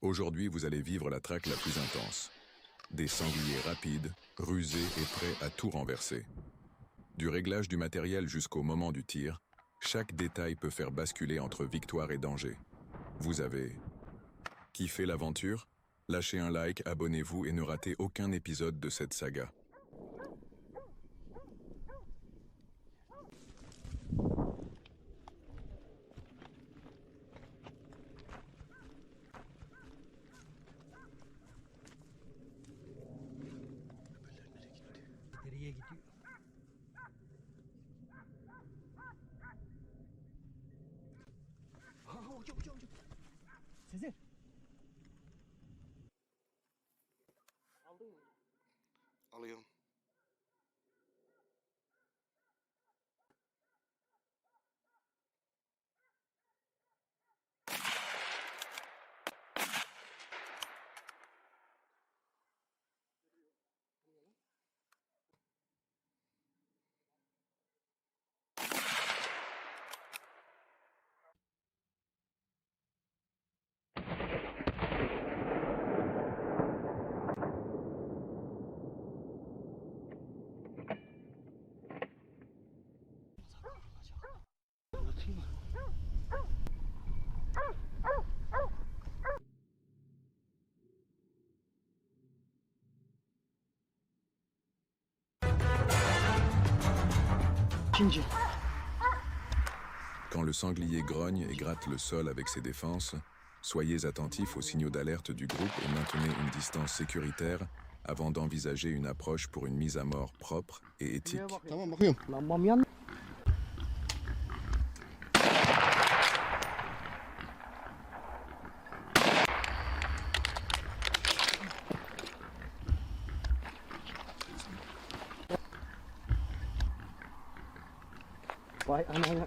Aujourd'hui, vous allez vivre la traque la plus intense. Des sangliers rapides, rusés et prêts à tout renverser. Du réglage du matériel jusqu'au moment du tir, chaque détail peut faire basculer entre victoire et danger. Vous avez kiffé l'aventure? Lâchez un like, abonnez-vous et ne ratez aucun épisode de cette saga. Nereye gidiyor? Hocam. Sezer. Aldın mı? Alıyorum. İkinci. Quand le sanglier grogne et gratte le sol avec ses défenses, soyez attentifs aux signaux d'alerte du groupe et maintenez une distance sécuritaire avant d'envisager une approche pour une mise à mort propre et éthique. Tamam bakıyorum. Lambam yan. Vay anana.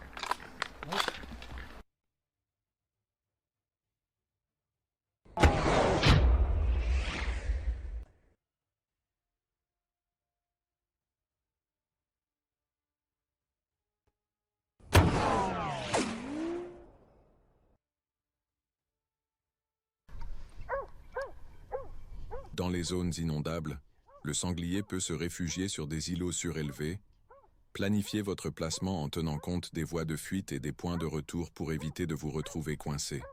Dans les zones inondables, le sanglier peut se réfugier sur des îlots surélevés. Planifiez votre placement en tenant compte des voies de fuite et des points de retour pour éviter de vous retrouver coincé.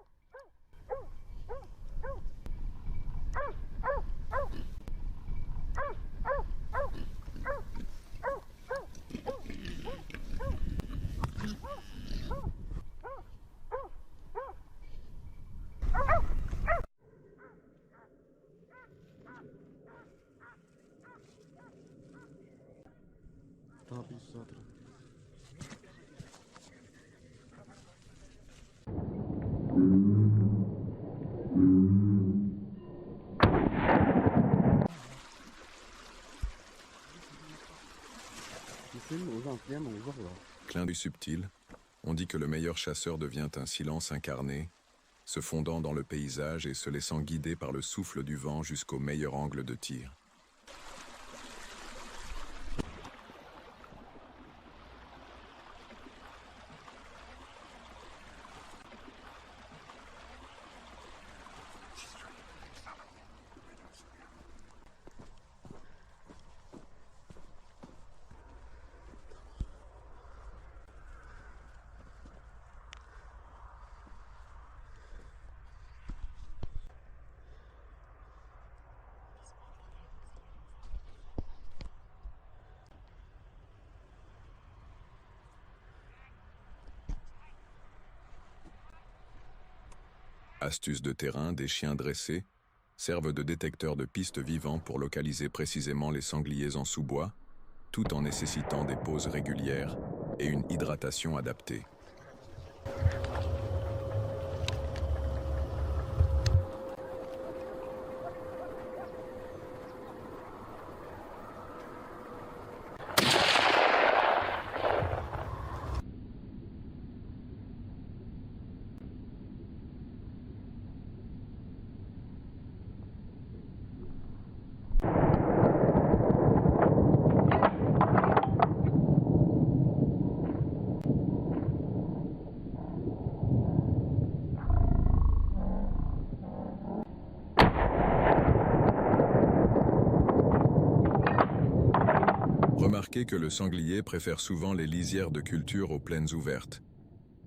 Ne yapıyorsun zaten? Clin d'œil subtil, on dit que le meilleur chasseur devient un silence incarné, se fondant dans le paysage et se laissant guider par le souffle du vent jusqu'au meilleur angle de tir. Astuces de terrain, des chiens dressés servent de détecteurs de pistes vivants pour localiser précisément les sangliers en sous-bois, tout en nécessitant des pauses régulières et une hydratation adaptée. remarqué que le sanglier préfère souvent les lisières de culture aux plaines ouvertes,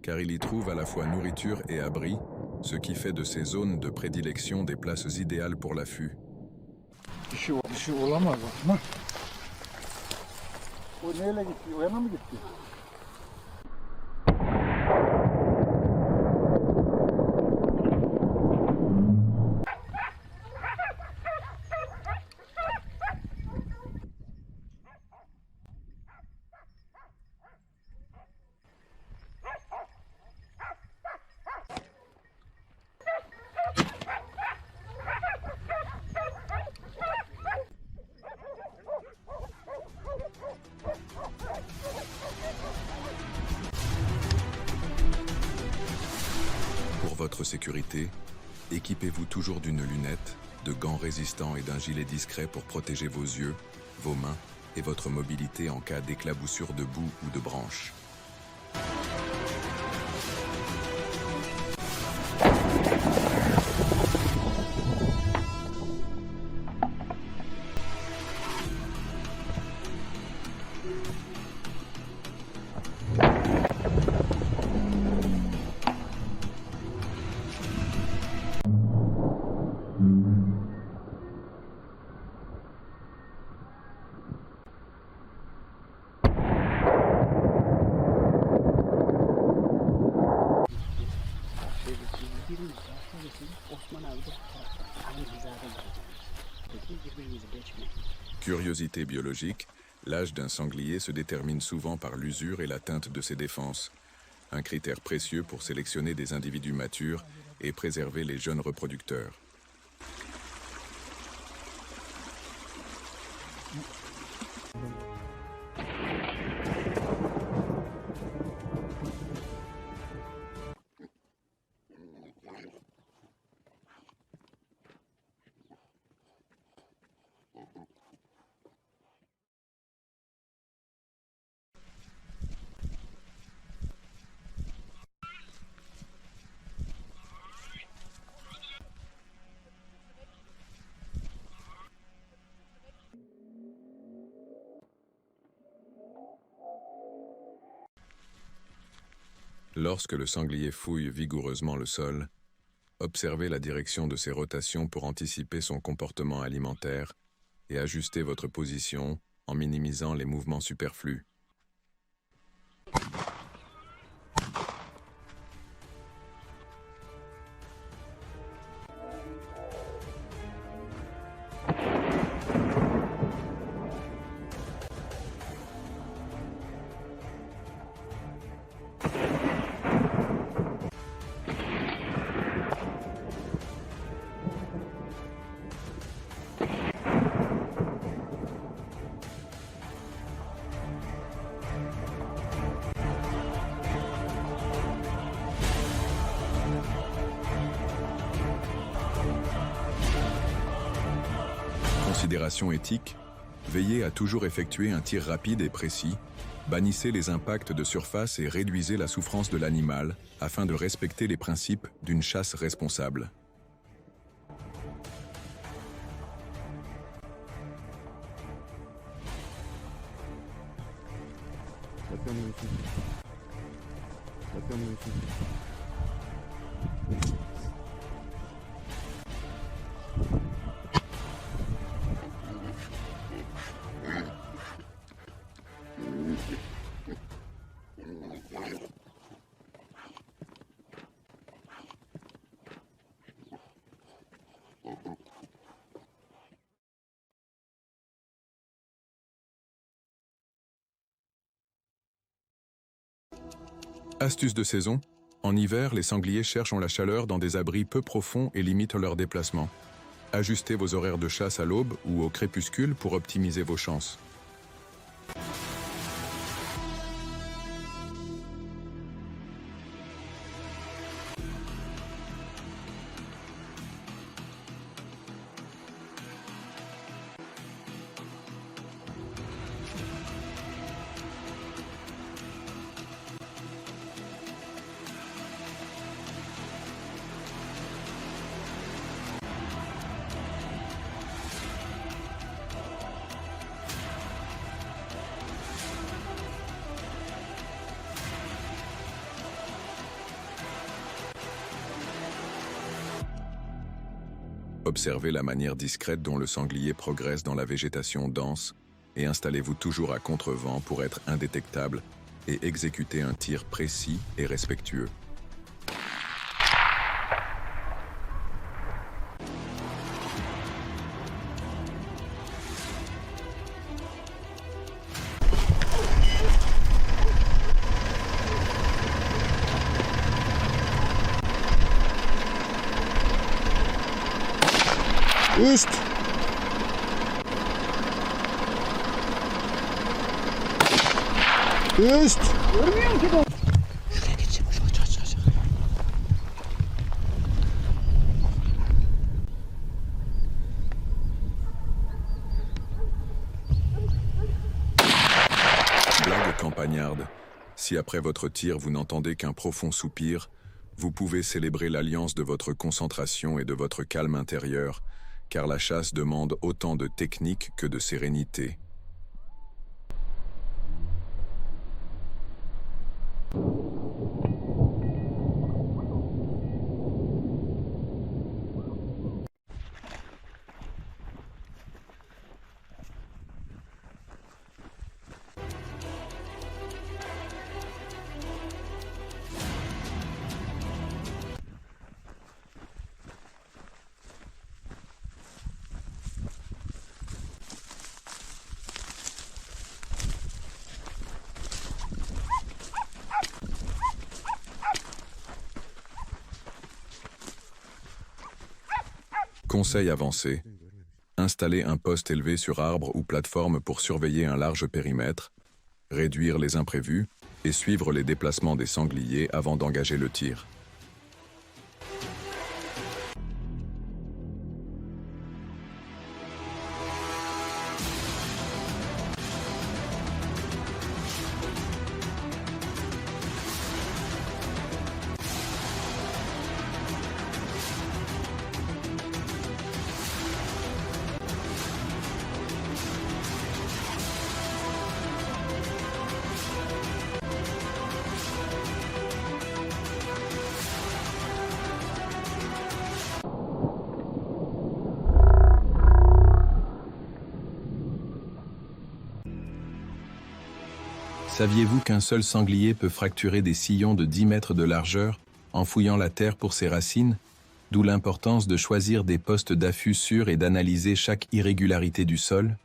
car il y trouve à la fois nourriture et abri, ce qui fait de ces zones de prédilection des places idéales pour l'affût. Bir şey olamaz bakma. O neyle gitti? O yana mı gitti? Pour votre sécurité, équipez-vous toujours d'une lunette, de gants résistants et d'un gilet discret pour protéger vos yeux, vos mains et votre mobilité en cas d'éclaboussure de boue ou de branches. Curiosité biologique, l'âge d'un sanglier se détermine souvent par l'usure et la teinte de ses défenses, un critère précieux pour sélectionner des individus matures et préserver les jeunes reproducteurs. Lorsque le sanglier fouille vigoureusement le sol, observez la direction de ses rotations pour anticiper son comportement alimentaire et ajuster votre position en minimisant les mouvements superflus. Considération éthique, veillez à toujours effectuer un tir rapide et précis, bannissez les impacts de surface et réduisez la souffrance de l'animal afin de respecter les principes d'une chasse responsable. Astuce de saison, en hiver, les sangliers cherchent la chaleur dans des abris peu profonds et limitent leurs déplacements. Ajustez vos horaires de chasse à l'aube ou au crépuscule pour optimiser vos chances. Observez la manière discrète dont le sanglier progresse dans la végétation dense et installez-vous toujours à contre-vent pour être indétectable et exécuter un tir précis et respectueux. Üst. Üst. Görmüyorum ki bu. Şuraya geçeceğim. Aç. Blague campagnarde. Si après votre tir vous n'entendez qu'un profond soupir, vous pouvez célébrer l'alliance de votre concentration et de votre calme intérieur, car la chasse demande autant de technique que de sérénité. Conseil avancé. Installer un poste élevé sur arbre ou plateforme pour surveiller un large périmètre, réduire les imprévus et suivre les déplacements des sangliers avant d'engager le tir. Saviez-vous qu'un seul sanglier peut fracturer des sillons de 10 mètres de largeur en fouillant la terre pour ses racines? D'où l'importance de choisir des postes d'affût sûrs et d'analyser chaque irrégularité du sol.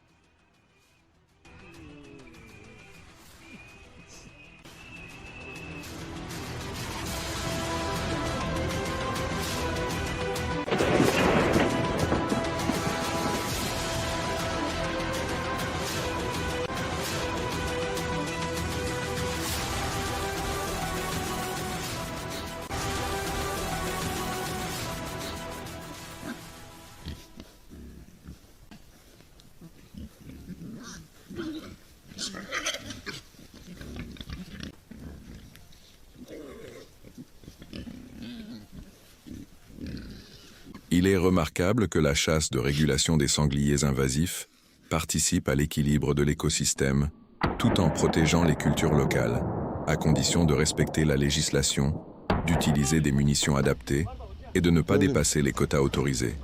Il est remarquable que la chasse de régulation des sangliers invasifs participe à l'équilibre de l'écosystème, tout en protégeant les cultures locales, à condition de respecter la législation, d'utiliser des munitions adaptées et de ne pas dépasser les quotas autorisés.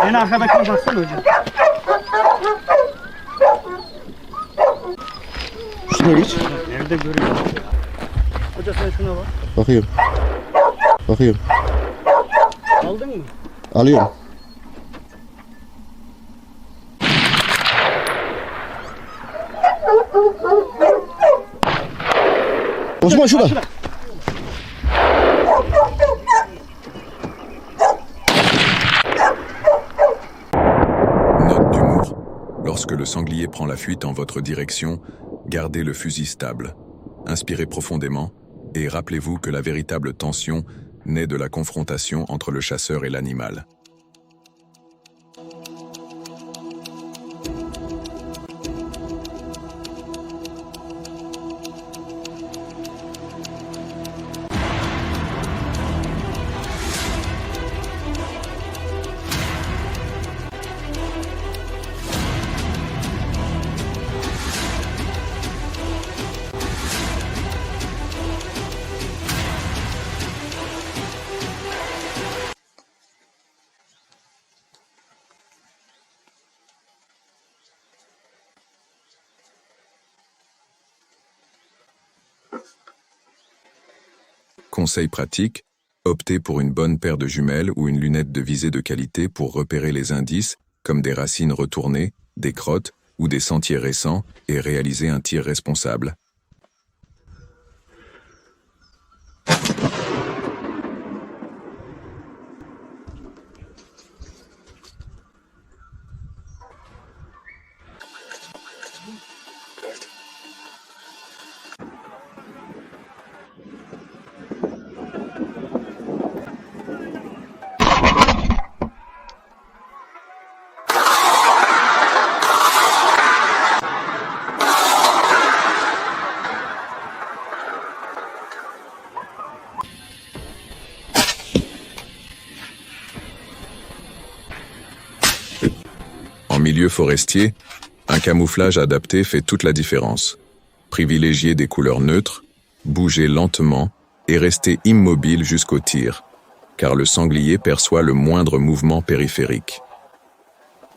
En arkadakine baksana hocam. Şuna geç. Nerede görüyorum? Hoca sen şuna bak. Bakıyorum. Aldın mı? Alıyorum. Osman şurada. Note d'humour. Lorsque le sanglier prend la fuite en votre direction, gardez le fusil stable. Inspirez profondément et rappelez-vous que la véritable tension naît de la confrontation entre le chasseur et l'animal. conseil pratique, optez pour une bonne paire de jumelles ou une lunette de visée de qualité pour repérer les indices, comme des racines retournées, des crottes ou des sentiers récents, et réaliser un tir responsable. En milieu forestier, un camouflage adapté fait toute la différence. Privilégiez des couleurs neutres, bougez lentement et restez immobile jusqu'au tir, car le sanglier perçoit le moindre mouvement périphérique.